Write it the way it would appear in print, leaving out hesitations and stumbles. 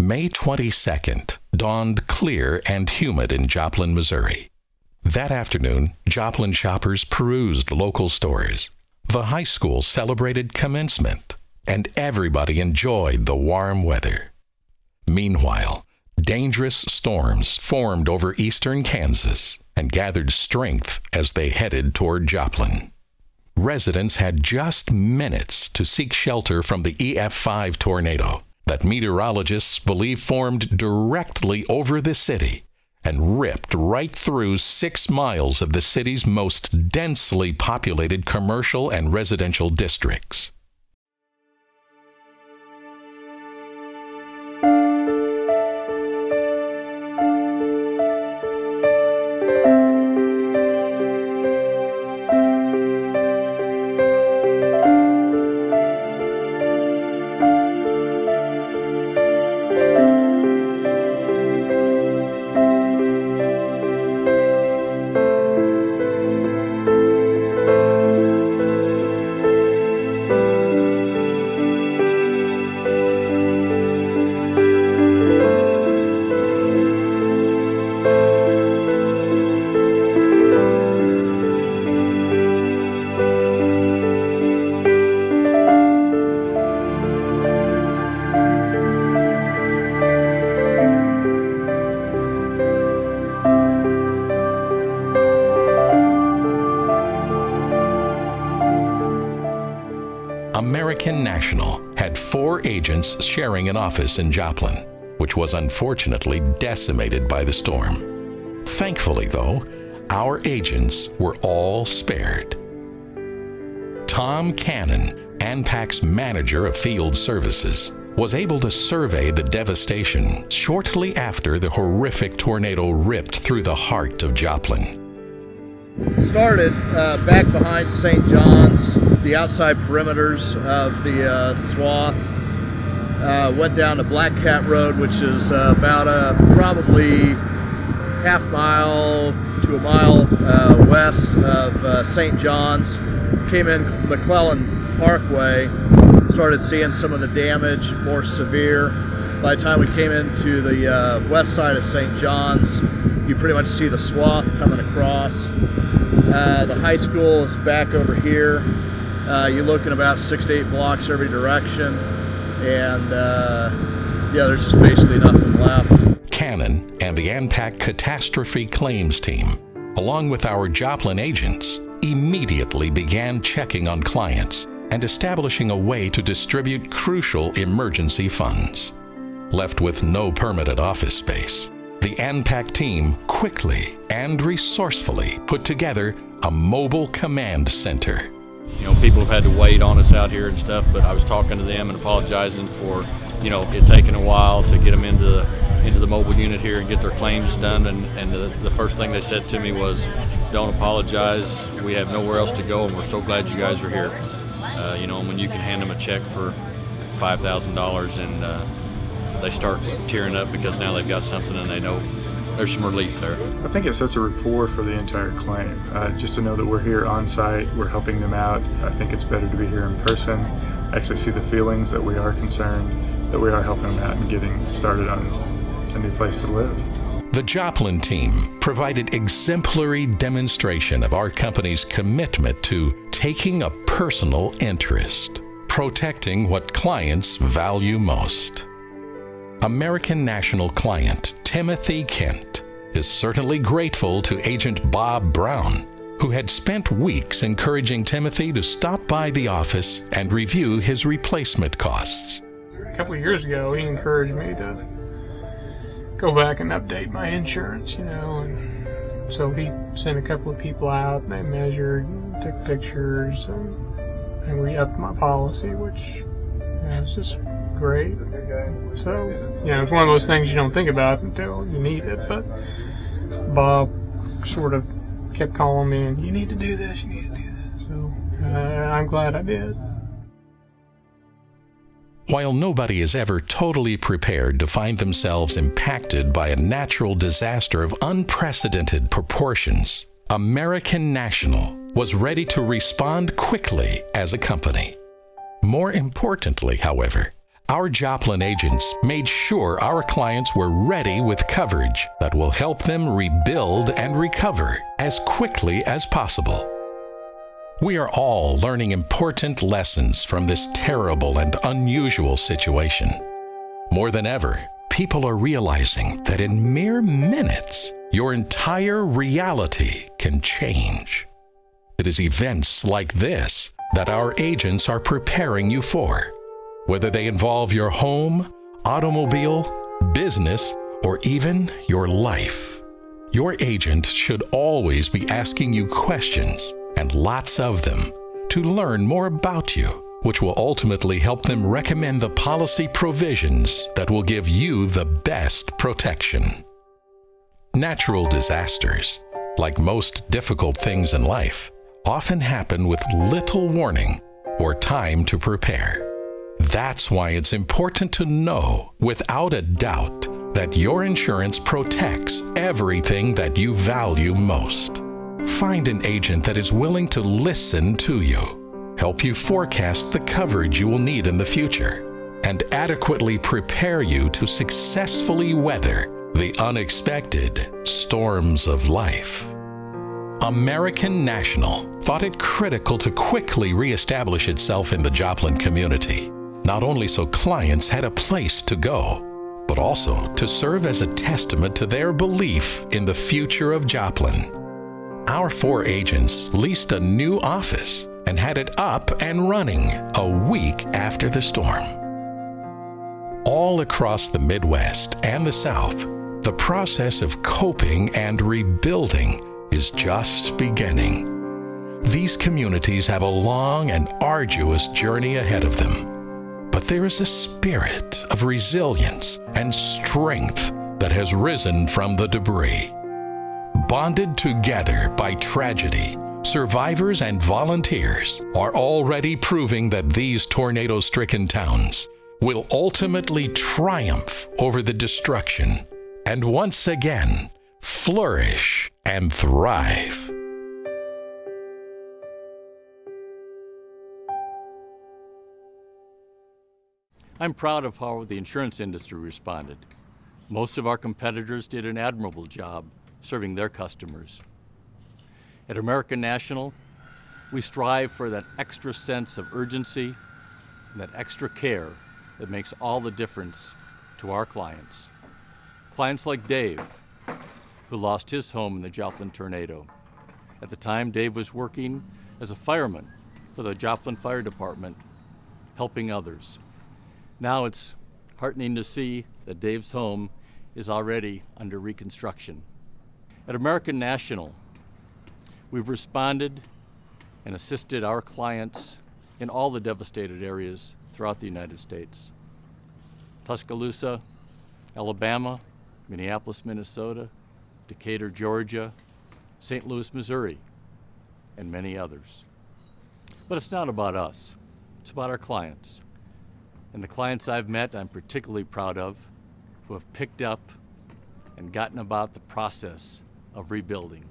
May 22nd dawned clear and humid in Joplin, Missouri. That afternoon, Joplin shoppers perused local stores. The high school celebrated commencement, and everybody enjoyed the warm weather. Meanwhile, dangerous storms formed over eastern Kansas and gathered strength as they headed toward Joplin. Residents had just minutes to seek shelter from the EF5 tornado that meteorologists believe formed directly over the city and ripped right through 6 miles of the city's most densely populated commercial and residential districts. American National had 4 agents sharing an office in Joplin, which was unfortunately decimated by the storm. Thankfully, though, our agents were all spared. Tom Cannon, ANPAC's manager of field services, was able to survey the devastation shortly after the horrific tornado ripped through the heart of Joplin. Started back behind St. John's, the outside perimeters of the swath. Went down to Black Cat Road, which is about probably half mile to a mile west of St. John's. Came in McClellan Parkway, started seeing some of the damage more severe. By the time we came into the west side of St. John's, you pretty much see the swath coming across. The high school is back over here. You're looking about 6 to 8 blocks every direction, and yeah, there's just basically nothing left. Cannon and the ANPAC Catastrophe Claims Team, along with our Joplin agents, immediately began checking on clients and establishing a way to distribute crucial emergency funds. Left with no permanent office space, the ANPAC team quickly and resourcefully put together a mobile command center. You know, people have had to wait on us out here and stuff, but I was talking to them and apologizing for, you know, it taking a while to get them into the mobile unit here and get their claims done. And the first thing they said to me was, "Don't apologize. We have nowhere else to go, and we're so glad you guys are here." You know, when you can hand them a check for $5,000 and they start tearing up because now they've got something and they know there's some relief there. I think it sets a rapport for the entire claim. Just to know that we're here on site, we're helping them out. I think it's better to be here in person, actually see the feelings that we are concerned, that we are helping them out and getting started on a new place to live. The Joplin team provided exemplary demonstration of our company's commitment to taking a personal interest, protecting what clients value most. American National client Timothy Kent is certainly grateful to Agent Bob Brown, who had spent weeks encouraging Timothy to stop by the office and review his replacement costs. A couple of years ago, he encouraged me to go back and update my insurance, you know, and so he sent a couple of people out, and they measured, and took pictures, and re-upped my policy, which, you know, was just great. So, you know, it's one of those things you don't think about until you need it, but Bob sort of kept calling me, and you need to do this, you need to do this. So I'm glad I did. While nobody is ever totally prepared to find themselves impacted by a natural disaster of unprecedented proportions, American National was ready to respond quickly as a company. More importantly, however, Our Joplin agents made sure our clients were ready with coverage that will help them rebuild and recover as quickly as possible. We are all learning important lessons from this terrible and unusual situation. More than ever, people are realizing that in mere minutes, your entire reality can change. It is events like this that our agents are preparing you for, whether they involve your home, automobile, business, or even your life. Your agent should always be asking you questions, and lots of them, to learn more about you, which will ultimately help them recommend the policy provisions that will give you the best protection. Natural disasters, like most difficult things in life, often happen with little warning or time to prepare. That's why it's important to know without a doubt that your insurance protects everything that you value most. Find an agent that is willing to listen to you, help you forecast the coverage you will need in the future, and adequately prepare you to successfully weather the unexpected storms of life. American National thought it critical to quickly reestablish itself in the Joplin community, not only so clients had a place to go, but also to serve as a testament to their belief in the future of Joplin. Our 4 agents leased a new office and had it up and running a week after the storm. All across the Midwest and the South, the process of coping and rebuilding is just beginning. These communities have a long and arduous journey ahead of them, but there is a spirit of resilience and strength that has risen from the debris. Bonded together by tragedy, survivors and volunteers are already proving that these tornado-stricken towns will ultimately triumph over the destruction and once again flourish and thrive. I'm proud of how the insurance industry responded. Most of our competitors did an admirable job serving their customers. At American National, we strive for that extra sense of urgency and that extra care that makes all the difference to our clients. Clients like Dave, who lost his home in the Joplin tornado. At the time, Dave was working as a fireman for the Joplin Fire Department, helping others. Now it's heartening to see that Dave's home is already under reconstruction. At American National, we've responded and assisted our clients in all the devastated areas throughout the United States. Tuscaloosa, Alabama, Minneapolis, Minnesota, Decatur, Georgia, St. Louis, Missouri, and many others. But it's not about us, it's about our clients. And the clients I've met, I'm particularly proud of, who have picked up and gotten about the process of rebuilding.